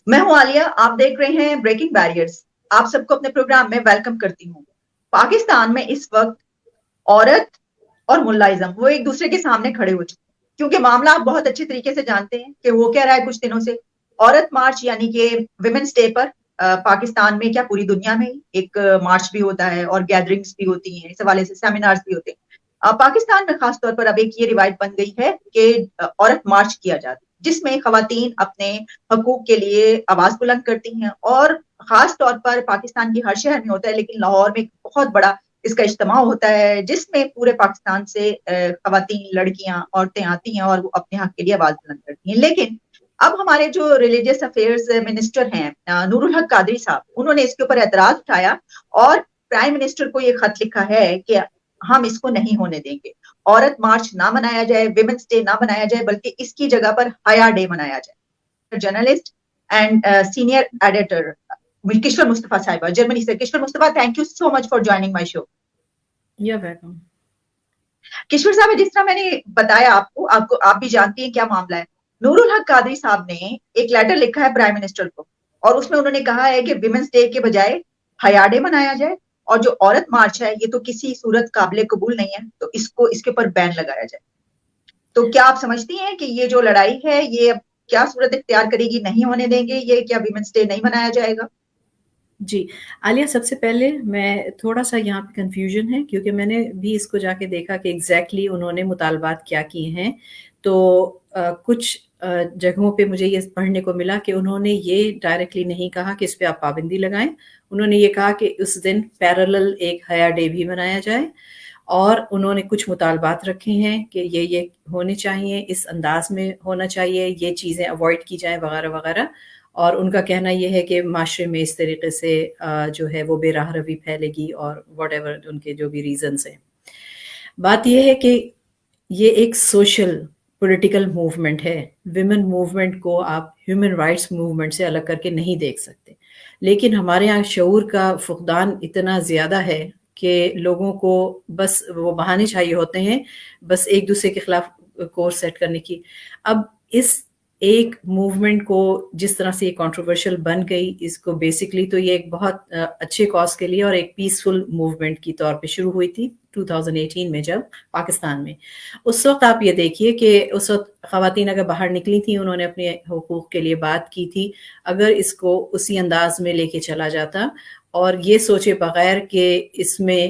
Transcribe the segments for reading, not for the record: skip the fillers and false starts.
میں ہوں عالیہ، آپ دیکھ رہے ہیں بریکنگ بیریئرز۔ آپ سب کو اپنے پروگرام میں ویلکم کرتی ہوں۔ پاکستان میں اس وقت عورت اور ملازم وہ ایک دوسرے کے سامنے کھڑے ہو چکے ہیں، کیونکہ معاملہ آپ بہت اچھی طریقے سے جانتے ہیں کہ وہ کیا رہا ہے کچھ دنوں سے۔ عورت مارچ یعنی کہ ویمنس ڈے پر پاکستان میں کیا پوری دنیا میں ایک مارچ بھی ہوتا ہے اور گیدرنگز بھی ہوتی ہیں، اس حوالے سے سیمینارز بھی ہوتے ہیں۔ پاکستان میں خاص طور پر اب ایک یہ روایت بن گئی ہے کہ عورت مارچ کیا جاتا ہے، جس میں خواتین اپنے حقوق کے لیے آواز بلند کرتی ہیں، اور خاص طور پر پاکستان کی ہر شہر میں ہوتا ہے، لیکن لاہور میں بہت بڑا اس کا اجتماع ہوتا ہے جس میں پورے پاکستان سے خواتین، لڑکیاں، عورتیں آتی ہیں اور وہ اپنے حق کے لیے آواز بلند کرتی ہیں۔ لیکن اب ہمارے جو ریلیجیس افیئرز منسٹر ہیں نور الحق قادری صاحب، انہوں نے اس کے اوپر اعتراض اٹھایا اور پرائم منسٹر کو یہ خط لکھا ہے کہ ہم اس کو نہیں ہونے دیں گے، عورت مارچ نہ منایا جائے، ویمنس ڈے نہ منایا جائے، بلکہ اس کی جگہ پر حیا ڈے منایا جائے۔ Journalist and senior editor Kishwar Mustafa صاحبہ جرمنی سے۔ Kishwar Mustafa, thank you so much for joining my show. Welcome. Kishwar صاحب، جس طرح میں نے بتایا آپ بھی جانتی ہیں کیا معاملہ ہے۔ نور الحق قادری صاحب نے ایک لیٹر لکھا ہے پرائم منسٹر کو، اور اس میں انہوں نے کہا ہے کہ ویمنس ڈے کے بجائے حیا ڈے منایا جائے، اور جو عورت مارچ ہے یہ تو کسی صورت قابل قبول نہیں ہے، تو اس کے اوپر بین لگایا جائے۔ تو کیا آپ سمجھتی ہیں کہ یہ جو لڑائی ہے یہ اب کیا صورت اختیار کرے گی؟ نہیں ہونے دیں گے یہ؟ کیا ویمنس ڈے نہیں منایا جائے گا؟ جی عالیہ، سب سے پہلے میں تھوڑا سا یہاں پہ کنفیوژن ہے، کیونکہ میں نے بھی اس کو جا کے دیکھا کہ ایگزیکٹلی انہوں نے مطالبات کیا کیے ہیں۔ تو کچھ جگہوں پہ مجھے یہ پڑھنے کو ملا کہ انہوں نے یہ ڈائریکٹلی نہیں کہا کہ اس پہ آپ پابندی لگائیں، انہوں نے یہ کہا کہ اس دن پیرالل ایک حیا ڈے بھی منایا جائے، اور انہوں نے کچھ مطالبات رکھے ہیں کہ یہ ہونے چاہیے، اس انداز میں ہونا چاہیے، یہ چیزیں اوائڈ کی جائیں وغیرہ وغیرہ۔ اور ان کا کہنا یہ ہے کہ معاشرے میں اس طریقے سے جو ہے وہ بے راہ روی پھیلے گی، اور واٹ ایور ان کے جو بھی ریزنز ہیں۔ بات یہ ہے کہ یہ ایک سوشل پولیٹیکل موومنٹ ہے۔ ویمن موومنٹ کو آپ ہیومن رائٹس موومنٹ سے الگ کر کے نہیں دیکھ سکتے، لیکن ہمارے یہاں شعور کا فقدان اتنا زیادہ ہے کہ لوگوں کو بس وہ بہانے چاہیے ہوتے ہیں، بس ایک دوسرے کے خلاف کورس سیٹ کرنے کی۔ اب اس ایک موومنٹ کو جس طرح سے یہ کنٹروورشل بن گئی، اس کو بیسکلی تو یہ ایک بہت اچھے کاز کے لیے اور ایک پیسفل موومنٹ کی طور پہ شروع ہوئی تھی 2018 میں جب پاکستان میں۔ اس وقت آپ یہ دیکھیے کہ اس وقت خواتین اگر باہر نکلی تھیں، انہوں نے اپنے حقوق کے لیے بات کی تھی۔ اگر اس کو اسی انداز میں لے کے چلا جاتا اور یہ سوچے بغیر کہ اس میں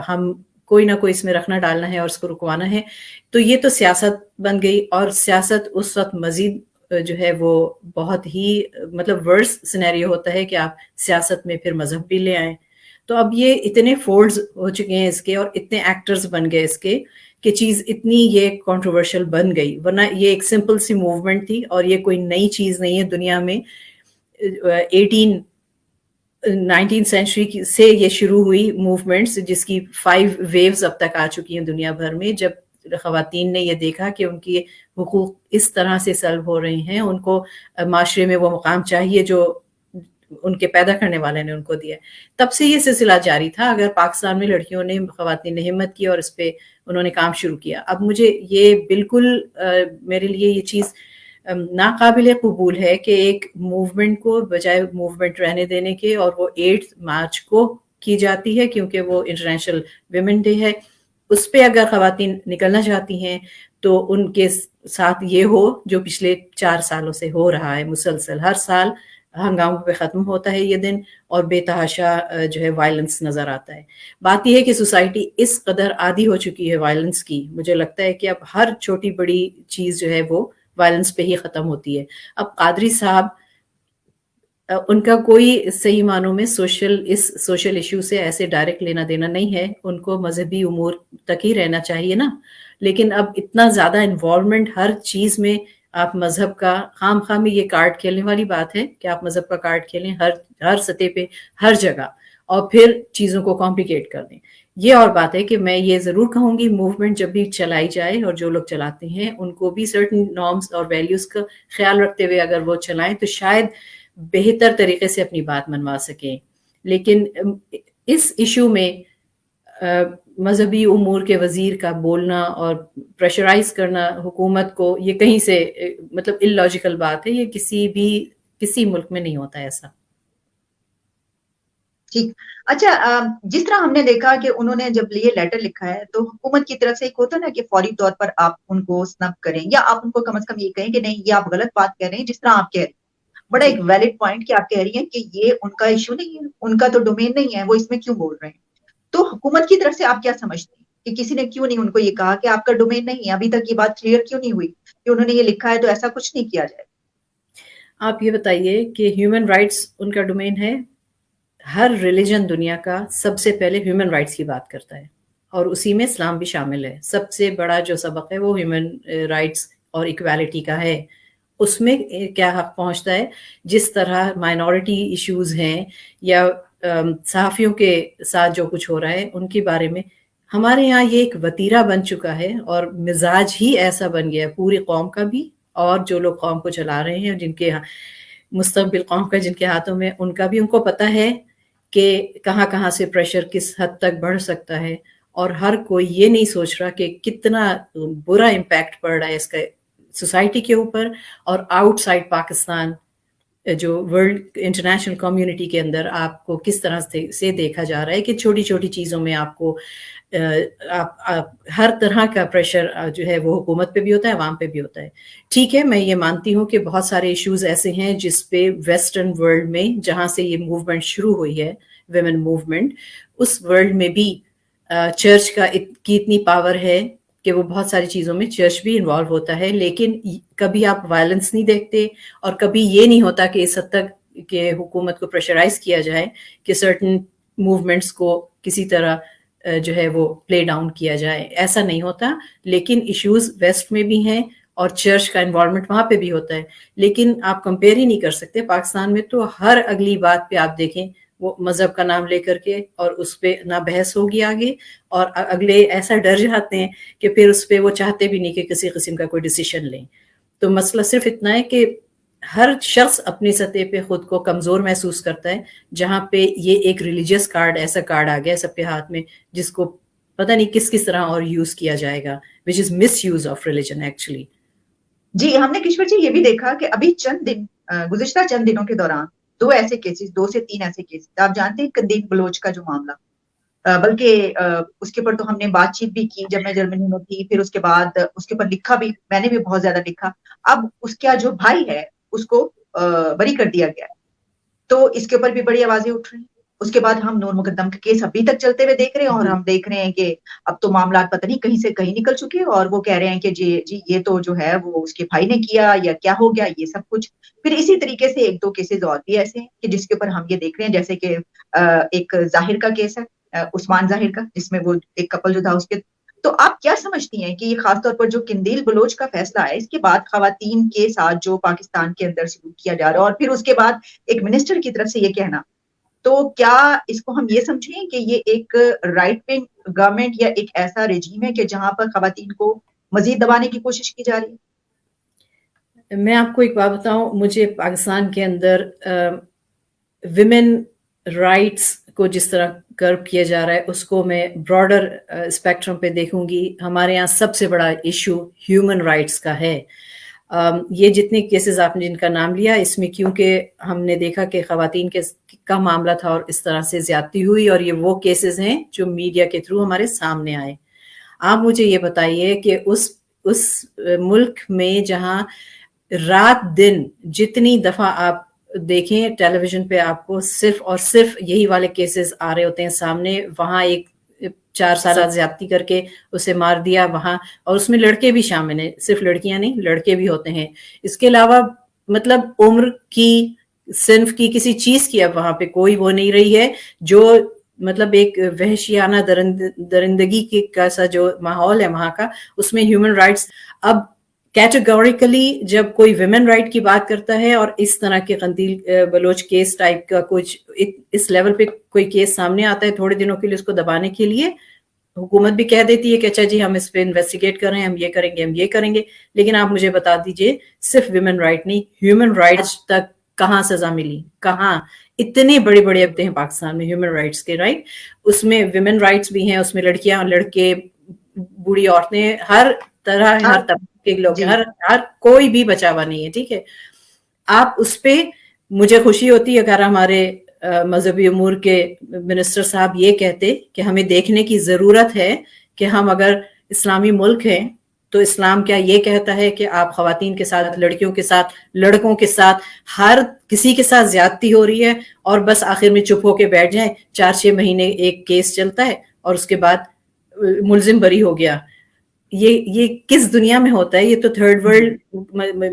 ہم کوئی نہ کوئی اس میں رکھنا ڈالنا ہے اور اس کو رکوانا ہے، تو یہ تو سیاست بن گئی، اور سیاست اس وقت مزید جو ہے وہ بہت ہی مطلب ورس سینیریو ہوتا ہے کہ آپ سیاست میں پھر مذہب بھی لے آئیں۔ تو اب یہ اتنے فولڈز ہو چکے ہیں اس کے، اور اتنے ایکٹرز بن گئے اس کے، کہ چیز اتنی یہ کنٹروورشل بن گئی، ورنہ یہ ایک سمپل سی موومنٹ تھی، اور یہ کوئی نئی چیز نہیں ہے دنیا میں۔ 19 سینچری سے یہ شروع ہوئی موومنٹس، جس کی 5 ویوز اب تک آ چکی ہیں دنیا بھر میں، جب خواتین نے یہ دیکھا کہ ان کی حقوق اس طرح سے سلب ہو رہے ہیں، ان کو معاشرے میں وہ مقام چاہیے جو ان کے پیدا کرنے والے نے ان کو دیا۔ تب سے یہ سلسلہ جاری تھا۔ اگر پاکستان میں لڑکیوں نے، خواتین نے ہمت کی اور اس پہ انہوں نے کام شروع کیا۔ اب مجھے یہ بالکل میرے لیے یہ چیز ناقابل قبول ہے کہ ایک موومنٹ کو بجائے موومنٹ رہنے دینے کے، اور وہ 8 مارچ کو کی جاتی ہے کیونکہ وہ انٹرنیشنل ویمن ڈے ہے، اس پہ اگر خواتین نکلنا چاہتی ہیں تو ان کے ساتھ یہ ہو جو پچھلے 4 سالوں سے ہو رہا ہے مسلسل۔ ہر سال ہنگاموں پہ ختم ہوتا ہے یہ دن، اور بے تحاشا جو ہے وائلنس نظر آتا ہے۔ بات یہ ہے کہ سوسائٹی اس قدر عادی ہو چکی ہے وائلنس کی، مجھے لگتا ہے کہ اب ہر چھوٹی بڑی چیز جو ہے وہ وائلنس پہ ہی ختم ہوتی ہے۔ اب قادری صاحب، ان کا کوئی صحیح معنوں میں اس سوشل ایشو سے ایسے ڈائریکٹ لینا دینا نہیں ہے، ان کو مذہبی امور تک ہی رہنا چاہیے نا۔ لیکن اب اتنا زیادہ انوالومنٹ ہر چیز میں، آپ مذہب کا خام میں یہ کارڈ کھیلنے والی بات ہے کہ آپ مذہب کا کارڈ کھیلیں ہر سطح پہ، ہر جگہ، اور پھر چیزوں کو کمپلیکیٹ کر دیں۔ یہ اور بات ہے کہ میں یہ ضرور کہوں گی، موومنٹ جب بھی چلائی جائے اور جو لوگ چلاتے ہیں ان کو بھی سرٹن نارمز اور ویلیوز کا خیال رکھتے ہوئے اگر وہ چلائیں تو شاید بہتر طریقے سے اپنی بات منوا سکیں۔ لیکن اس ایشو میں مذہبی امور کے وزیر کا بولنا اور پریشرائز کرنا حکومت کو، یہ کہیں سے مطلب اللاجیکل بات ہے۔ یہ کسی بھی کسی ملک میں نہیں ہوتا ایسا. ٹھیک. اچھا جس طرح ہم نے دیکھا کہ انہوں نے جب یہ لیٹر لکھا ہے تو حکومت کی طرف سے ایک ہوتا ہے نا کہ فوری طور پر آپ ان کو سنب کریں یا آپ ان کو کم از کم یہ کہیں کہ نہیں یہ آپ غلط بات کہہ رہے ہیں جس طرح آپ کہہ رہے ہیں. بڑا جی ایک ویلڈ پوائنٹ کہ آپ کہہ رہی ہیں کہ یہ ان کا ایشو نہیں ہے, ان کا تو ڈومین نہیں ہے, وہ اس میں کیوں بول رہے ہیں. تو حکومت کی طرف سے آپ کیا سمجھتے ہیں کہ کسی نے کیوں نہیں ان کو یہ کہا کہ آپ کا ڈومین نہیں ہے, ابھی تک یہ بات کلیئر کیوں نہیں ہوئی کہ انہوں نے یہ لکھا ہے تو ایسا کچھ نہیں کیا جائے. آپ یہ بتائیے کہ ہیومن رائٹس ان کا ڈومین ہے. ہر ریلیجن دنیا کا سب سے پہلے ہیومن رائٹس کی بات کرتا ہے اور اسی میں اسلام بھی شامل ہے. سب سے بڑا جو سبق ہے وہ ہیومن رائٹس اور ایکویلٹی کا ہے. اس میں کیا حق پہنچتا ہے, جس طرح مائنورٹی ایشوز ہیں یا صحافیوں کے ساتھ جو کچھ ہو رہا ہے ان کے بارے میں, ہمارے یہاں یہ ایک وتیرہ بن چکا ہے اور مزاج ہی ایسا بن گیا ہے پوری قوم کا بھی, اور جو لوگ قوم کو چلا رہے ہیں جن کے مستقبل قوم کا جن کے ہاتھوں میں, ان کا بھی ان کو پتہ ہے کہ کہاں کہاں سے پریشر کس حد تک بڑھ سکتا ہے. اور ہر کوئی یہ نہیں سوچ رہا کہ کتنا برا امپیکٹ پڑ رہا ہے اس کا سوسائٹی کے اوپر اور آؤٹ سائڈ پاکستان جو ورلڈ انٹرنیشنل کمیونٹی کے اندر آپ کو کس طرح سے دیکھا جا رہا ہے کہ چھوٹی چھوٹی چیزوں میں آپ کو ہر طرح کا پریشر جو ہے وہ حکومت پہ بھی ہوتا ہے, عوام پہ بھی ہوتا ہے. ٹھیک ہے, میں یہ مانتی ہوں کہ بہت سارے ایشوز ایسے ہیں جس پہ ویسٹرن ورلڈ میں جہاں سے یہ موومنٹ شروع ہوئی ہے, ویمن موومنٹ, اس ورلڈ میں بھی چرچ کی اتنی پاور ہے کہ وہ بہت ساری چیزوں میں چرچ بھی انوالو ہوتا ہے. لیکن کبھی آپ وائلنس نہیں دیکھتے اور کبھی یہ نہیں ہوتا کہ اس حد تک کہ حکومت کو پریشرائز کیا جائے کہ سرٹن موومنٹس کو کسی طرح جو ہے وہ پلے ڈاؤن کیا جائے. ایسا نہیں ہوتا. لیکن ایشوز ویسٹ میں بھی ہیں اور چرچ کا انوالومنٹ وہاں پہ بھی ہوتا ہے. لیکن آپ کمپیئر ہی نہیں کر سکتے. پاکستان میں تو ہر اگلی بات پہ آپ دیکھیں وہ مذہب کا نام لے کر کے اور اس پہ نہ بحث ہوگی آگے, اور اگلے ایسا ڈر جاتے ہیں کہ پھر اس پہ وہ چاہتے بھی نہیں کہ کسی قسم کا کوئی ڈیسیشن لیں. تو مسئلہ صرف اتنا ہے کہ ہر شخص اپنی سطح پہ خود کو کمزور محسوس کرتا ہے, جہاں پہ یہ ایک ریلیجیس کارڈ, ایسا کارڈ آ گیا سب کے ہاتھ میں جس کو پتہ نہیں کس طرح اور یوز کیا جائے گا, which is misuse of religion actually. جی ہم نے کشور جی یہ بھی دیکھا کہ ابھی چند دن گزشتہ چند دنوں کے دوران دو ایسے کیسز, 2 سے 3 ایسے کیسز آپ جانتے ہیں قندیل بلوچ کا جو معاملہ, بلکہ اس کے اوپر تو ہم نے بات چیت بھی کی جب میں جرمنی میں تھی, پھر اس کے بعد اس کے اوپر لکھا بھی, میں نے بھی بہت زیادہ لکھا. اب اس کا جو بھائی ہے اس کو بری کر دیا گیا, تو اس کے اوپر بھی بڑی آوازیں اٹھ رہی ہیں. اس کے بعد ہم نور مقدم کا کیس ابھی تک چلتے ہوئے دیکھ رہے ہیں, اور ہم دیکھ رہے ہیں کہ اب تو معاملات پتہ نہیں کہیں سے کہیں نکل چکے, اور وہ کہہ رہے ہیں کہ جی یہ تو جو ہے وہ اس کے بھائی نے کیا یا کیا ہو گیا یہ سب کچھ. پھر اسی طریقے سے 1-2 کیسز اور بھی ایسے ہیں کہ جس کے اوپر ہم یہ دیکھ رہے ہیں, جیسے کہ ایک ظاہر کا کیس ہے, عثمان ظاہر کا, جس میں وہ ایک کپل جو تھا اس کے. تو آپ کیا سمجھتی ہیں کہ یہ خاص طور پر جو قندیل بلوچ کا فیصلہ ہے, اس کے بعد خواتین کے ساتھ جو پاکستان کے اندر سلوک کیا جا رہا ہے, اور پھر اس کے بعد ایک منسٹر کی طرف سے یہ کہنا, تو کیا اس کو ہم یہ سمجھیں کہ یہ ایک رائٹ ونگ گورنمنٹ یا ایک ایسا رجیم ہے کہ جہاں پر خواتین کو مزید دبانے کی کوشش کی جا رہی ہے؟ میں آپ کو ایک بات بتاؤں, مجھے پاکستان کے اندر ویمن رائٹس کو جس طرح کرب کیا جا رہا ہے اس کو میں براڈر اسپیکٹرم پہ دیکھوں گی. ہمارے یہاں سب سے بڑا ایشو ہیومن رائٹس کا ہے. یہ جتنے کیسز آپ نے جن کا نام لیا, اس میں کیونکہ ہم نے دیکھا کہ خواتین کا معاملہ تھا اور اس طرح سے زیادتی ہوئی, اور یہ وہ کیسز ہیں جو میڈیا کے تھرو ہمارے سامنے آئے. آپ مجھے یہ بتائیے کہ اس ملک میں جہاں رات دن جتنی دفعہ آپ دیکھیں ٹیلی ویژن پہ آپ کو صرف اور صرف یہی والے کیسز آ رہے ہوتے ہیں سامنے, وہاں ایک 4 سالہ زیادتی کر کے اسے مار دیا وہاں, اور اس میں لڑکے بھی شامل ہیں, صرف لڑکیاں نہیں لڑکے بھی ہوتے ہیں. اس کے علاوہ مطلب عمر کی, صنف کی, کسی چیز کی اب وہاں پہ کوئی وہ نہیں رہی ہے جو مطلب ایک وحشیانہ درندگی کا سا جو ماحول ہے وہاں کا, اس میں ہیومن رائٹس اب کیٹیگوریکلی جب کوئی ویمن رائٹ کی بات کرتا ہے اور اس طرح کے قندیل بلوچ کیس ٹائپ کا کچھ اس لیول پہ کوئی کیس سامنے آتا ہے تھوڑے دنوں کے لیے, اس کو دبانے کے لیے حکومت بھی کہہ دیتی ہے کہ اچھا جی ہم اس پہ انویسٹیگیٹ کر رہے ہیں, ہم یہ کریں گے, ہم یہ کریں گے. لیکن آپ مجھے بتا دیجئے صرف ویمن رائٹ نہیں, ہیومن رائٹس تک کہاں سزا ملی, کہاں؟ اتنے بڑے بڑے عہدے ہیں پاکستان میں ہیومن رائٹس کے, رائٹ, اس میں ویمن رائٹس بھی ہیں, اس میں لڑکیاں, لڑکے, بوڑھی عورتیں, ہر طرح ہر طبقے کے لوگ, ہر کوئی بھی بچا ہوا نہیں ہے. ٹھیک ہے, آپ اس پہ مجھے خوشی ہوتی اگر ہمارے مذہبی امور کے منسٹر صاحب یہ کہتے کہ ہمیں دیکھنے کی ضرورت ہے کہ ہم اگر اسلامی ملک ہیں تو اسلام کیا یہ کہتا ہے کہ آپ خواتین کے ساتھ، لڑکیوں کے ساتھ، لڑکوں کے ساتھ، ہر کسی کے ساتھ زیادتی ہو رہی ہے اور بس آخر میں چپ ہو کے بیٹھ جائیں، 4-6 مہینے ایک کیس چلتا ہے اور اس کے بعد ملزم بری ہو گیا. یہ کس دنیا میں ہوتا ہے؟ یہ تو تھرڈ ورلڈ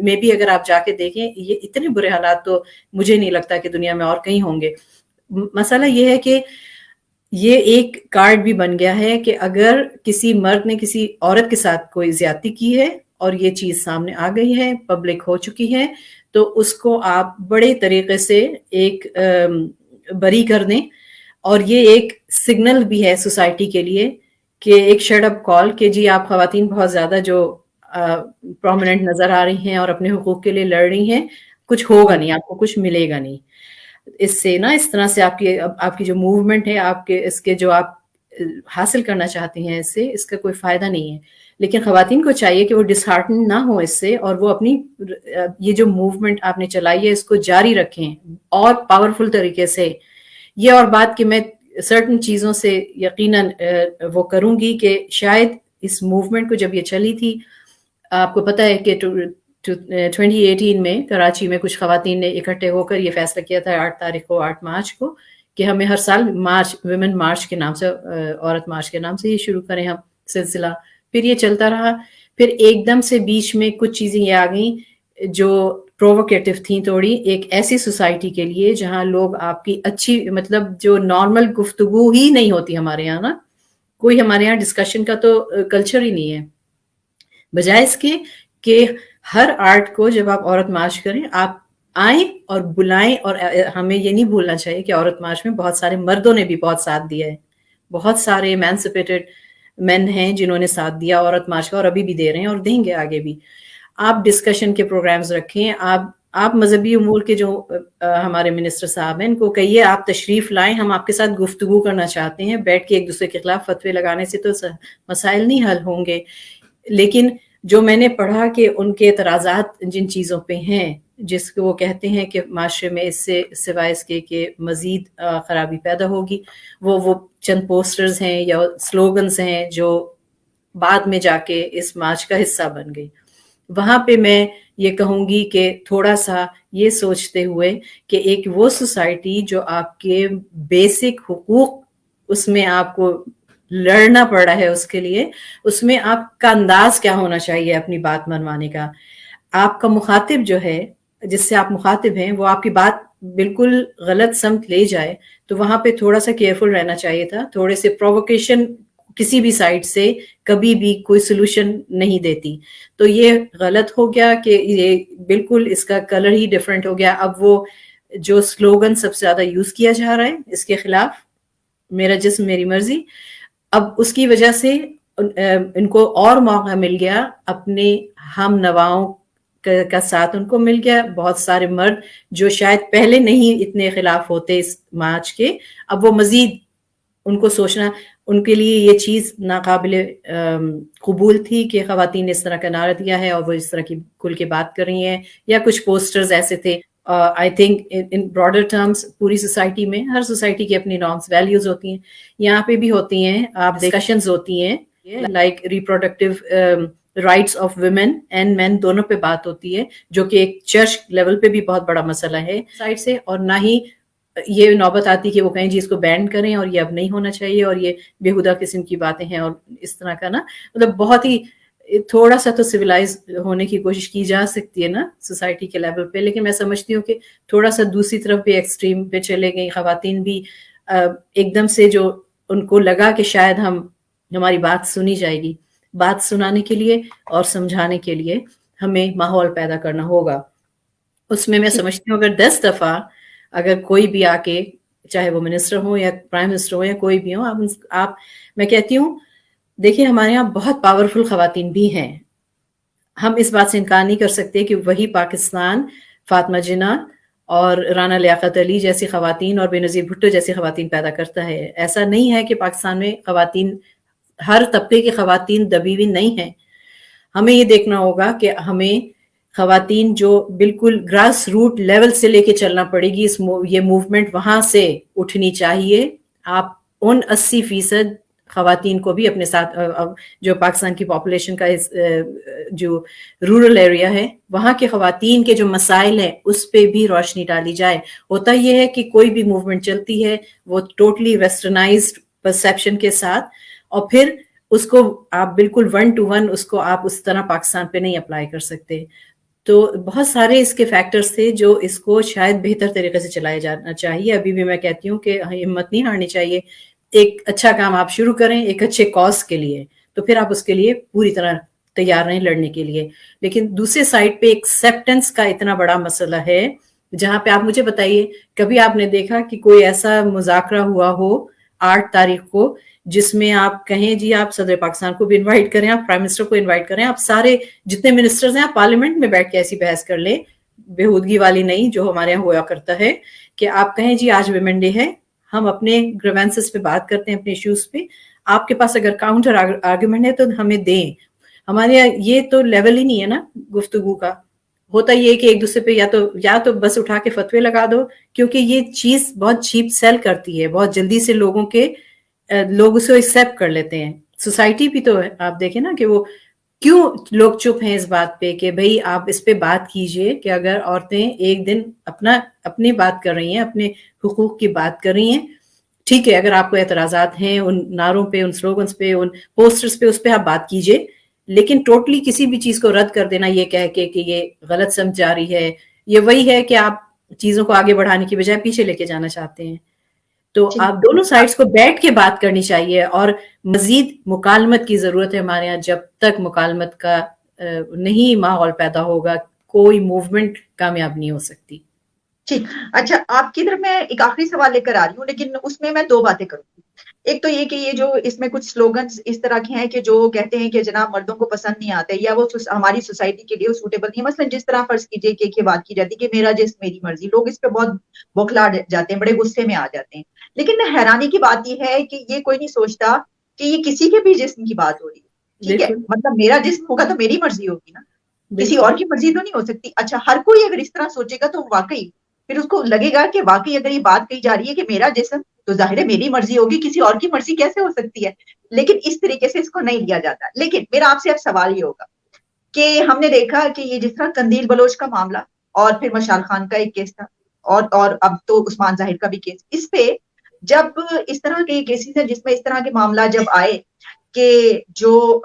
میں بھی اگر آپ جا کے دیکھیں یہ اتنے برے حالات تو مجھے نہیں لگتا کہ دنیا میں اور کہیں ہوں گے. مسئلہ یہ ہے کہ یہ ایک کارڈ بھی بن گیا ہے کہ اگر کسی مرد نے کسی عورت کے ساتھ کوئی زیادتی کی ہے اور یہ چیز سامنے آ گئی ہے، پبلک ہو چکی ہے، تو اس کو آپ بڑے طریقے سے ایک بری کر دیں. اور یہ ایک سگنل بھی ہے سوسائٹی کے لیے کہ ایک شٹ اپ کال کہ جی آپ خواتین بہت زیادہ جو پرومیننٹ نظر آ رہی ہیں اور اپنے حقوق کے لیے لڑ رہی ہیں، کچھ ہوگا نہیں، آپ کو کچھ ملے گا نہیں اس سے نا. اس طرح سے آپ کی جو موومنٹ ہے، آپ کے اس کے جو آپ حاصل کرنا چاہتے ہیں اس سے، اس کا کوئی فائدہ نہیں ہے. لیکن خواتین کو چاہیے کہ وہ ڈس ہارٹن نہ ہو اس سے، اور وہ اپنی یہ جو موومنٹ آپ نے چلائی ہے اس کو جاری رکھیں اور پاورفل طریقے سے. یہ اور بات کہ میں سرٹن چیزوں سے یقیناً وہ کروں گی کہ شاید اس موومنٹ کو جب یہ چلی تھی، آپ کو پتہ ہے کہ 2018 میں کراچی میں کچھ خواتین نے اکٹھے ہو کر یہ فیصلہ کیا تھا 8 تاریخ کو، 8 مارچ کو، کہ ہمیں ہر سال مارچ، ویمن مارچ کے نام سے، عورت مارچ کے نام سے یہ شروع کریں ہم سلسلہ. پھر یہ چلتا رہا. پھر ایک دم سے بیچ میں کچھ چیزیں یہ آ گئیں جو پرووکیٹو تھیں تھوڑی، ایک ایسی سوسائٹی کے لیے جہاں لوگ آپ کی اچھی، مطلب جو نارمل گفتگو ہی نہیں ہوتی ہمارے یہاں نا، کوئی ہمارے یہاں ڈسکشن کا تو کلچر ہی نہیں ہے. بجائے اس کے کہ ہر آرٹ کو جب آپ عورت مارچ کریں، آپ آئیں اور بلائیں. اور ہمیں یہ نہیں بھولنا چاہیے کہ عورت مارچ میں بہت سارے مردوں نے بھی بہت ساتھ دیا ہے، بہت سارے ایمانسپیٹڈ مین ہیں جنہوں نے ساتھ دیا عورت مارچ کا، اور ابھی بھی دے رہے ہیں اور دیں گے آگے بھی. آپ ڈسکشن کے پروگرامز رکھیں. آپ مذہبی امور کے جو ہمارے منسٹر صاحب ہیں ان کو کہیے آپ تشریف لائیں، ہم آپ کے ساتھ گفتگو کرنا چاہتے ہیں. بیٹھ کے ایک دوسرے کے خلاف فتوے لگانے سے تو مسائل نہیں حل ہوں گے. لیکن جو میں نے پڑھا کہ ان کے اعتراضات جن چیزوں پہ ہیں، جس کو وہ کہتے ہیں کہ معاشرے میں اس سے سوائے اس کے کہ مزید خرابی پیدا ہوگی، وہ چند پوسٹرز ہیں یا سلوگنز ہیں جو بعد میں جا کے اس مارچ کا حصہ بن گئی. وہاں پہ میں یہ کہوں گی کہ تھوڑا سا یہ سوچتے ہوئے کہ ایک وہ سوسائٹی جو آپ کے بیسک حقوق، اس میں آپ کو لڑنا پڑ رہا ہے اس کے لیے، اس میں آپ کا انداز کیا ہونا چاہیے اپنی بات منوانے کا. آپ کا مخاطب جو ہے، جس سے آپ مخاطب ہیں، وہ آپ کی بات بالکل غلط سمت لے جائے تو وہاں پہ تھوڑا سا کیئرفل رہنا چاہیے تھا. تھوڑے سے پرووکیشن کسی بھی سائڈ سے کبھی بھی کوئی سلوشن نہیں دیتی. تو یہ غلط ہو گیا کہ یہ بالکل اس کا کلر ہی ڈیفرنٹ ہو گیا. اب وہ جو سلوگن سب سے زیادہ یوز کیا جا رہا ہے اس کے خلاف، میرا جسم میری مرضی، اب اس کی وجہ سے ان کو اور موقع مل گیا، اپنے ہم نواؤں کا ساتھ ان کو مل گیا. بہت سارے مرد جو شاید پہلے نہیں اتنے خلاف ہوتے اس مارچ کے، اب وہ مزید ان کو سوچنا، ان کے لیے یہ چیز ناقابل قبول تھی کہ خواتین نے اس طرح کا نعرہ دیا ہے اور وہ اس طرح کی کھل کے بات کر رہی ہیں. یا کچھ پوسٹرز ایسے تھے. I think in broader terms پوری سوسائٹی میں، ہر سوسائٹی کی اپنی نارمس ویلیوز ہوتی ہیں، یہاں پہ بھی ہوتی ہیں. آپ ڈسکشنز ہوتی ہیں like reproductive rights of women and men, دونوں پہ بات ہوتی ہے، جو کہ ایک چرچ لیول پہ بھی بہت بڑا مسئلہ ہے سائڈ سے. اور نہ ہی یہ نوبت آتی کہ وہ کہیں جی اس کو بین کریں اور یہ اب نہیں ہونا چاہیے اور یہ بےہودہ قسم کی باتیں ہیں اور اس طرح کا نا. مطلب بہت ہی تھوڑا سا تو سویلائز ہونے کی کوشش کی جا سکتی ہے نا سوسائٹی کے لیول پہ. لیکن میں سمجھتی ہوں کہ تھوڑا سا دوسری طرف بھی ایکسٹریم پہ چلے گئی. خواتین بھی ایک دم سے جو ان کو لگا کہ شاید ہماری بات سنی جائے گی، بات سنانے کے لیے اور سمجھانے کے لیے ہمیں ماحول پیدا کرنا ہوگا. اس میں سمجھتی ہوں اگر 10 دفعہ اگر کوئی بھی آ کے، چاہے وہ منسٹر ہو یا پرائم منسٹر ہو یا کوئی بھی ہو، آپ میں کہتی ہوں دیکھیں ہمارے یہاں بہت پاورفل خواتین بھی ہیں. ہم اس بات سے انکار نہیں کر سکتے کہ وہی پاکستان فاطمہ جناح اور رانا لیاقت علی جیسی خواتین اور بینظیر بھٹو جیسی خواتین پیدا کرتا ہے. ایسا نہیں ہے کہ پاکستان میں خواتین، ہر طبقے کی خواتین دبی ہوئی نہیں ہیں. ہمیں یہ دیکھنا ہوگا کہ ہمیں خواتین جو بالکل گراس روٹ لیول سے لے کے چلنا پڑے گی, یہ موومنٹ وہاں سے اٹھنی چاہیے. آپ ان 80% خواتین کو بھی اپنے ساتھ, جو پاکستان کی پاپولیشن کا جو رورل ایریا ہے وہاں کے خواتین کے جو مسائل ہیں اس پہ بھی روشنی ڈالی جائے. ہوتا یہ ہے کہ کوئی بھی موومنٹ چلتی ہے وہ ٹوٹلی ویسٹرنائزڈ پرسیپشن کے ساتھ, اور پھر اس کو آپ بالکل 1 to 1 اس کو آپ اس طرح پاکستان پہ نہیں اپلائی کر سکتے. تو بہت سارے اس کے فیکٹرز تھے جو اس کو شاید بہتر طریقے سے چلایا جانا چاہیے. ابھی بھی میں کہتی ہوں کہ ہمت نہیں ہارنی چاہیے. ایک اچھا کام آپ شروع کریں ایک اچھے کاز کے لیے, تو پھر آپ اس کے لیے پوری طرح تیار رہیں لڑنے کے لیے. لیکن دوسرے سائڈ پہ ایکسیپٹنس کا اتنا بڑا مسئلہ ہے, جہاں پہ آپ مجھے بتائیے کبھی آپ نے دیکھا کہ کوئی ایسا مذاکرہ ہوا ہو 8 تاریخ کو جس میں آپ کہیں جی آپ صدر پاکستان کو بھی انوائٹ کریں, آپ پرائم منسٹر کو انوائٹ کریں, آپ سارے جتنے منسٹرز ہیں آپ پارلیمنٹ میں بیٹھ کے ایسی بحث کر لیں, بےہودگی والی نہیں جو ہمارے یہاں ہوا کرتا ہے, کہ آپ کہیں جی آج ویمن ڈے ہے, ہم اپنے گریوینسز پہ بات کرتے ہیں, اپنے ایشوز پہ, آپ کے پاس اگر کاؤنٹر آرگومنٹ ہے تو ہمیں دیں. ہمارے یہاں یہ تو لیول ہی نہیں ہے نا گفتگو کا. ہوتا یہ کہ ایک دوسرے پہ یا تو بس اٹھا کے فتوے لگا دو, کیونکہ یہ چیز بہت چیپ سیل کرتی ہے, بہت جلدی سے لوگ اسے ایکسیپٹ کر لیتے ہیں. سوسائٹی بھی تو آپ دیکھیں نا کہ وہ کیوں لوگ چپ ہیں اس بات پہ کہ بھئی آپ اس پہ بات کیجئے کہ اگر عورتیں ایک دن اپنی بات کر رہی ہیں, اپنے حقوق کی بات کر رہی ہیں, ٹھیک ہے, اگر آپ کو اعتراضات ہیں ان نعروں پہ, ان سلوگنز پہ, ان پوسٹرز پہ, اس پہ آپ بات کیجئے, لیکن ٹوٹلی کسی بھی چیز کو رد کر دینا یہ کہہ کے کہ یہ غلط سمجھ جا رہی ہے, یہ وہی ہے کہ آپ چیزوں کو آگے بڑھانے کی بجائے پیچھے لے کے جانا چاہتے ہیں. تو آپ دونوں سائڈز کو بیٹھ کے بات کرنی چاہیے, اور مزید مکالمت کی ضرورت ہے ہمارے یہاں. جب تک مکالمت کا نہیں ماحول پیدا ہوگا کوئی موومنٹ کامیاب نہیں ہو سکتی. ٹھیک, اچھا آپ کی طرف میں ایک آخری سوال لے کر آ رہی ہوں, لیکن اس میں 2 باتیں کروں گی. ایک تو یہ کہ یہ جو اس میں کچھ سلوگنز اس طرح کے ہیں کہ جو کہتے ہیں کہ جناب مردوں کو پسند نہیں آتے یا وہ ہماری سوسائٹی کے لیے سوٹیبل نہیں ہے. مثلا جس طرح فرض کیجئے کہ بات کی جاتی ہے کہ میرا جسم میری مرضی, لوگ اس پہ بہت بوکھلا جاتے ہیں, بڑے غصے میں آ جاتے ہیں. لیکن حیرانی کی بات یہ ہے کہ یہ کوئی نہیں سوچتا کہ یہ کسی کے بھی جسم کی بات ہو رہی ہے. ٹھیک ہے, مطلب میرا جسم ہوگا تو میری مرضی ہوگی نا, کسی اور کی مرضی تو نہیں ہو سکتی. اچھا, ہر کوئی اگر اس طرح سوچے گا تو واقعی پھر اس کو لگے گا کہ واقعی اگر یہ بات کہی جا رہی ہے کہ میرا جسم, تو ظاہر ہے میری مرضی ہوگی, کسی اور کی مرضی کیسے ہو سکتی ہے. لیکن اس طریقے سے اس کو نہیں لیا جاتا. لیکن میرا آپ سے اب سوال یہ ہوگا کہ ہم نے دیکھا کہ یہ جس طرح قندیل بلوچ کا معاملہ اور پھر مشال خان کا ایک کیس تھا, اور اب تو عثمان ظاہر کا بھی کیس, اس پہ جب اس طرح کے کیسز ہیں جس میں اس طرح کے معاملہ جب آئے کہ جو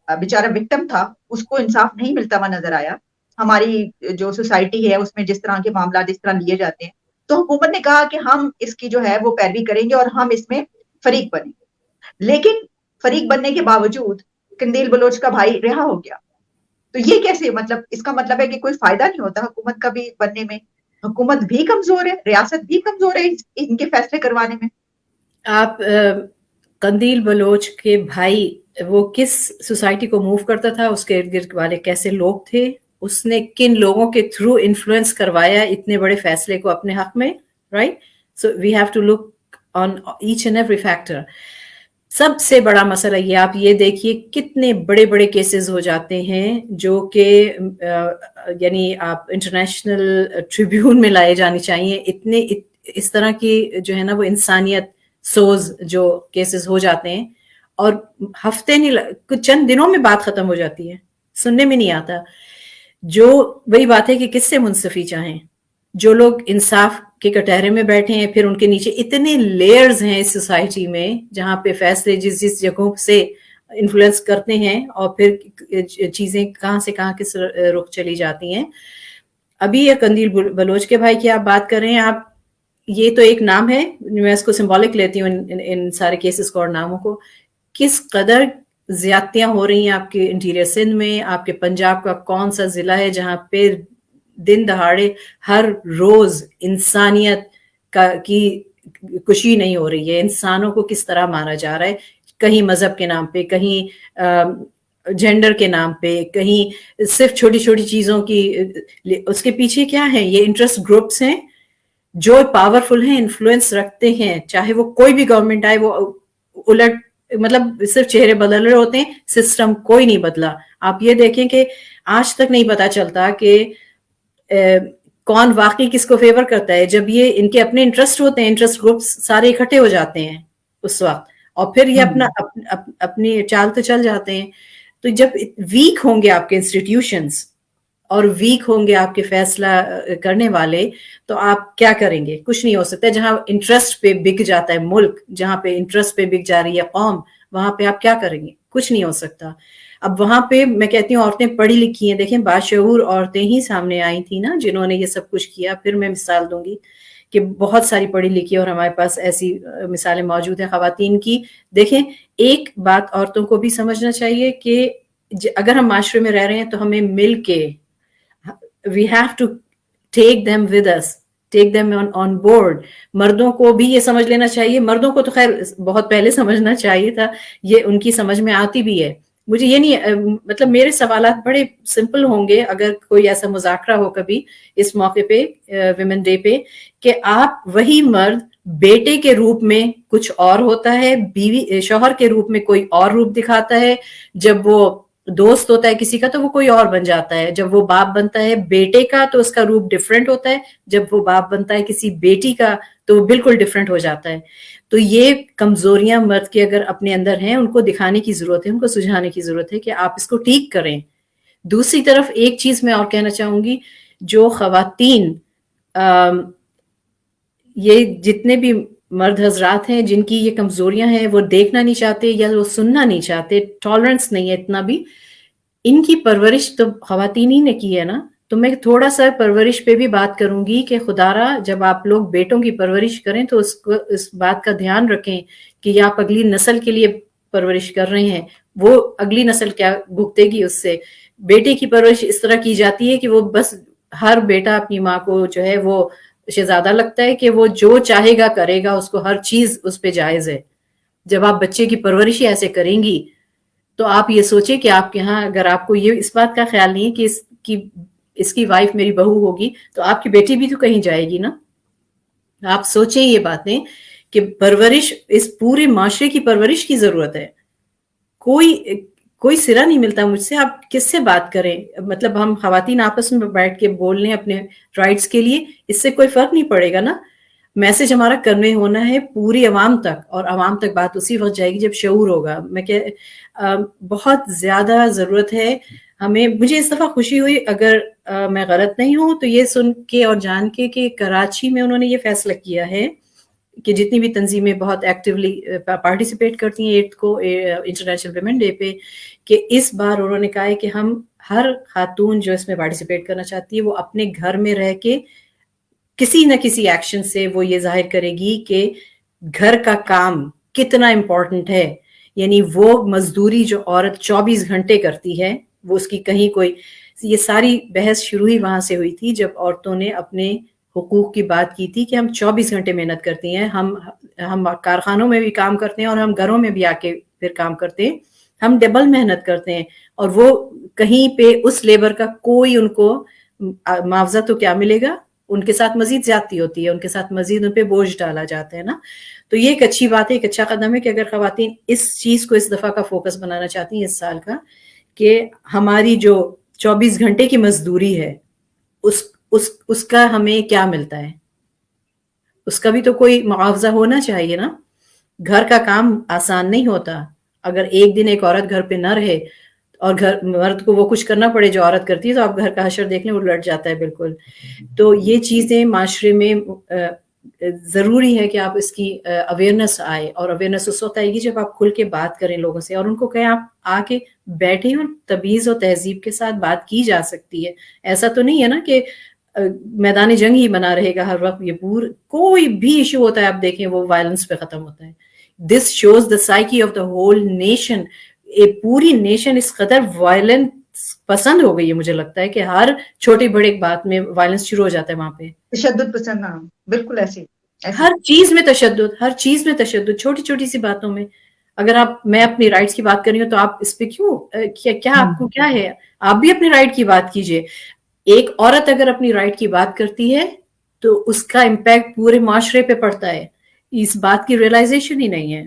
بیچارہ وکٹم تھا اس کو انصاف نہیں ملتا ہوا نظر آیا, ہماری جو سوسائٹی ہے اس میں جس طرح کے معاملات اس طرح لیے جاتے ہیں, تو حکومت نے کہا کہ ہم اس کی جو ہے وہ پیروی کریں گے اور ہم اس میں فریق بنیں گے. لیکن فریق بننے کے باوجود قندیل بلوچ کا بھائی رہا ہو گیا. تو یہ کیسے, مطلب اس کا مطلب ہے کہ کوئی فائدہ نہیں ہوتا حکومت کا بھی بننے میں, حکومت بھی کمزور ہے, ریاست بھی کمزور ہے ان کے فیصلے کروانے میں. آپ قندیل بلوچ کے بھائی وہ کس سوسائٹی کو موو کرتا تھا, اس کے ارد گرد والے کیسے لوگ تھے, اس نے کن لوگوں کے تھرو انفلوئنس کروایا اتنے بڑے فیصلے کو اپنے حق میں, right. So we have to look on each and every factor. سب سے بڑا مسئلہ یہ, آپ یہ دیکھیے کتنے بڑے بڑے کیسز ہو جاتے ہیں جو کہ یعنی آپ انٹرنیشنل ٹریبیون میں لائے جانے چاہیے. اتنے اس طرح کی جو ہے نا وہ انسانیت سوز جو کیسز ہو جاتے ہیں, اور ہفتے نہیں چند دنوں میں بات ختم ہو جاتی ہے, سننے میں نہیں آتا. جو وہی بات ہے کہ کس سے منصفی چاہیں, جو لوگ انصاف کے کٹہرے میں بیٹھے ہیں, پھر ان کے نیچے اتنے لیئرز ہیں اس سوسائٹی میں جہاں پہ فیصلے جس جگہوں سے انفلوئنس کرتے ہیں, اور پھر چیزیں کہاں سے کہاں کس رخ چلی جاتی ہیں. ابھی یہ قندیل بلوچ کے بھائی کی آپ بات کر رہے ہیں, آپ یہ تو ایک نام ہے, میں اس کو سمبولک لیتی ہوں ان سارے کیسز کو اور ناموں کو. کس قدر زیادتیاں ہو رہی ہیں آپ کے انٹیریئر سندھ میں, آپ کے پنجاب کا کون سا ضلع ہے جہاں پہ دن دہاڑے ہر روز انسانیت کی کشی نہیں ہو رہی ہے, انسانوں کو کس طرح مارا جا رہا ہے, کہیں مذہب کے نام پہ, کہیں جینڈر کے نام پہ, کہیں صرف چھوٹی چھوٹی چیزوں کی. اس کے پیچھے کیا ہے, یہ انٹرسٹ گروپس ہیں جو پاورفل ہیں, انفلوئنس رکھتے ہیں, چاہے وہ کوئی بھی گورنمنٹ آئے وہ الٹ مطلب صرف چہرے بدل رہے ہوتے ہیں, سسٹم کوئی نہیں بدلا. آپ یہ دیکھیں کہ آج تک نہیں پتا چلتا کہ کون واقعی کس کو فیور کرتا ہے. جب یہ ان کے اپنے انٹرسٹ ہوتے ہیں, انٹرسٹ گروپس سارے اکٹھے ہو جاتے ہیں اس وقت, اور پھر یہ اپنی چال تو چل جاتے ہیں. تو جب ویک ہوں گے آپ کے انسٹیٹیوشنز اور ویک ہوں گے آپ کے فیصلہ کرنے والے, تو آپ کیا کریں گے؟ کچھ نہیں ہو سکتا. جہاں انٹرسٹ پہ بک جاتا ہے ملک, جہاں پہ انٹرسٹ پہ بک جا رہی ہے قوم, وہاں پہ آپ کیا کریں گے؟ کچھ نہیں ہو سکتا. اب وہاں پہ میں کہتی ہوں عورتیں پڑھی لکھی ہیں. دیکھیں باشعور عورتیں ہی سامنے آئی تھیں نا جنہوں نے یہ سب کچھ کیا. پھر میں مثال دوں گی کہ بہت ساری پڑھی لکھی اور ہمارے پاس ایسی مثالیں موجود ہیں خواتین کی. دیکھیں ایک بات عورتوں کو بھی سمجھنا چاہیے کہ اگر ہم معاشرے میں رہ رہے ہیں تو ہمیں مل کے we have to take them with us, take them on board. مردوں کو بھی یہ سمجھ لینا چاہیے. مردوں کو تو خیر بہت پہلے سمجھنا چاہیے تھا, یہ ان کی سمجھ میں آتی بھی ہے. مجھے یہ نہیں مطلب میرے سوالات بڑے سمپل ہوں گے اگر کوئی ایسا مذاکرہ ہو کبھی اس موقع پہ ویمن ڈے پہ, کہ آپ وہی مرد بیٹے کے روپ میں کچھ اور ہوتا ہے, بیوی شوہر کے روپ میں کوئی اور روپ دکھاتا ہے, جب وہ دوست ہوتا ہے کسی کا تو وہ کوئی اور بن جاتا ہے, جب وہ باپ بنتا ہے بیٹے کا تو اس کا روپ ڈیفرنٹ ہوتا ہے, جب وہ باپ بنتا ہے کسی بیٹی کا تو وہ بالکل ڈیفرنٹ ہو جاتا ہے. تو یہ کمزوریاں مرد کے اگر اپنے اندر ہیں ان کو دکھانے کی ضرورت ہے, ان کو سجھانے کی ضرورت ہے کہ آپ اس کو ٹھیک کریں. دوسری طرف ایک چیز میں اور کہنا چاہوں گی, جو خواتین یہ جتنے بھی مرد حضرات ہیں جن کی یہ کمزوریاں ہیں وہ دیکھنا نہیں چاہتے یا وہ سننا نہیں چاہتے, ٹالرنس نہیں ہے اتنا بھی, ان کی پرورش تو خواتین ہی نے کی ہے نا. تو میں تھوڑا سا پرورش پہ بھی بات کروں گی کہ خدارا جب آپ لوگ بیٹوں کی پرورش کریں تو اس بات کا دھیان رکھیں کہ آپ اگلی نسل کے لیے پرورش کر رہے ہیں, وہ اگلی نسل کیا بھگتے گی اس سے. بیٹے کی پرورش اس طرح کی جاتی ہے کہ وہ بس ہر بیٹا اپنی ماں کو جو ہے وہ شہزادہ لگتا ہے کہ وہ جو چاہے گا کرے گا, اس کو ہر چیز اس پہ جائز ہے. جب آپ بچے کی پرورش ہی ایسے کریں گی تو آپ یہ سوچیں کہ آپ کے ہاں اگر آپ کو یہ اس بات کا خیال نہیں ہے کہ اس کی وائف میری بہو ہوگی تو آپ کی بیٹی بھی تو کہیں جائے گی نا. آپ سوچیں یہ باتیں کہ پرورش, اس پورے معاشرے کی پرورش کی ضرورت ہے. کوئی سرا نہیں ملتا مجھ سے, آپ کس سے بات کریں. مطلب ہم خواتین آپس میں بیٹھ کے بول لیں اپنے رائٹس کے لیے, اس سے کوئی فرق نہیں پڑے گا نا. میسج ہمارا کرنے ہونا ہے پوری عوام تک, اور عوام تک بات اسی وقت جائے گی جب شعور ہوگا. میں کہ بہت زیادہ ضرورت ہے ہمیں. مجھے اس دفعہ خوشی ہوئی, اگر میں غلط نہیں ہوں تو یہ سن کے اور جان کے کہ کراچی میں انہوں نے یہ فیصلہ کیا ہے کہ جتنی بھی تنظیمیں بہت ایکٹیولی پارٹیسپیٹ کرتی ہیں 8 کو انٹرنیشنل ویمن ڈے پہ, کہ اس بار انہوں نے کہا ہے کہ ہم ہر خاتون جو اس میں پارٹیسپیٹ کرنا چاہتی ہے وہ اپنے گھر میں رہ کے کسی نہ کسی ایکشن سے وہ یہ ظاہر کرے گی کہ گھر کا کام کتنا امپورٹنٹ ہے. یعنی وہ مزدوری جو عورت 24 گھنٹے کرتی ہے, وہ اس کی کہیں کوئی, یہ ساری بحث شروع ہی وہاں سے ہوئی تھی جب عورتوں نے اپنے حقوق کی بات کی تھی کہ ہم 24 گھنٹے محنت کرتی ہیں, ہم کارخانوں میں بھی کام کرتے ہیں اور ہم گھروں میں بھی آ کے پھر کام کرتے ہیں, ہم ڈبل محنت کرتے ہیں, اور وہ کہیں پہ اس لیبر کا کوئی ان کو معاوضہ تو کیا ملے گا, ان کے ساتھ مزید زیادتی ہوتی ہے, ان کے ساتھ مزید ان پہ بوجھ ڈالا جاتا ہے نا. تو یہ ایک اچھی بات ہے, ایک اچھا قدم ہے کہ اگر خواتین اس چیز کو اس دفعہ کا فوکس بنانا چاہتی ہیں اس سال کا, کہ ہماری جو 24 گھنٹے کی مزدوری ہے اس کا ہمیں کیا ملتا ہے, اس کا بھی تو کوئی معاوضہ ہونا چاہیے نا. گھر کا کام آسان نہیں ہوتا. اگر ایک دن ایک عورت گھر پہ نہ رہے اور مرد کو وہ کچھ کرنا پڑے جو عورت کرتی ہے, تو آپ گھر کا حشر دیکھ لیں, وہ لٹ جاتا ہے بالکل. تو یہ چیزیں معاشرے میں ضروری ہے کہ آپ اس کی اویئرنیس آئے, اور اویئرنیس اس وقت آئے گی جب آپ کھل کے بات کریں لوگوں سے, اور ان کو کہیں آپ آ کے بیٹھیں اور تمیز اور تہذیب کے ساتھ بات کی جا سکتی ہے. ایسا تو نہیں ہے نا کہ میدان جنگ ہی بنا رہے گا ہر وقت. یہ کوئی بھی ایشو ہوتا ہے آپ دیکھیں وہ وائلنس پہ ختم ہوتا ہے. This shows the psyche of the whole nation. پوری نیشن اس قدر وائلنس پسند ہو گئی ہے, مجھے لگتا ہے کہ ہر چھوٹی بڑی بات میں وائلنس شروع ہو جاتا ہے وہاں پہ. تشدد پسند, ہاں بالکل ایسے ہر چیز میں تشدد, ہر چیز میں تشدد, چھوٹی چھوٹی سی باتوں میں. اگر میں اپنی رائٹس کی بات کر رہی ہوں تو آپ اس پہ کیوں, کیا آپ کو کیا ہے, آپ بھی اپنی رائٹ کی بات کیجئے. ایک عورت اگر اپنی رائٹ کی بات کرتی ہے تو اس کا امپیکٹ پورے معاشرے پہ پڑتا ہے. اس بات کی ریئلائزیشن ہی نہیں ہے.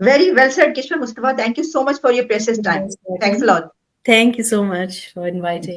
very well said, Kishore Mustafa. Thank you so much for your precious time. Thanks a lot. Thank you so much for inviting.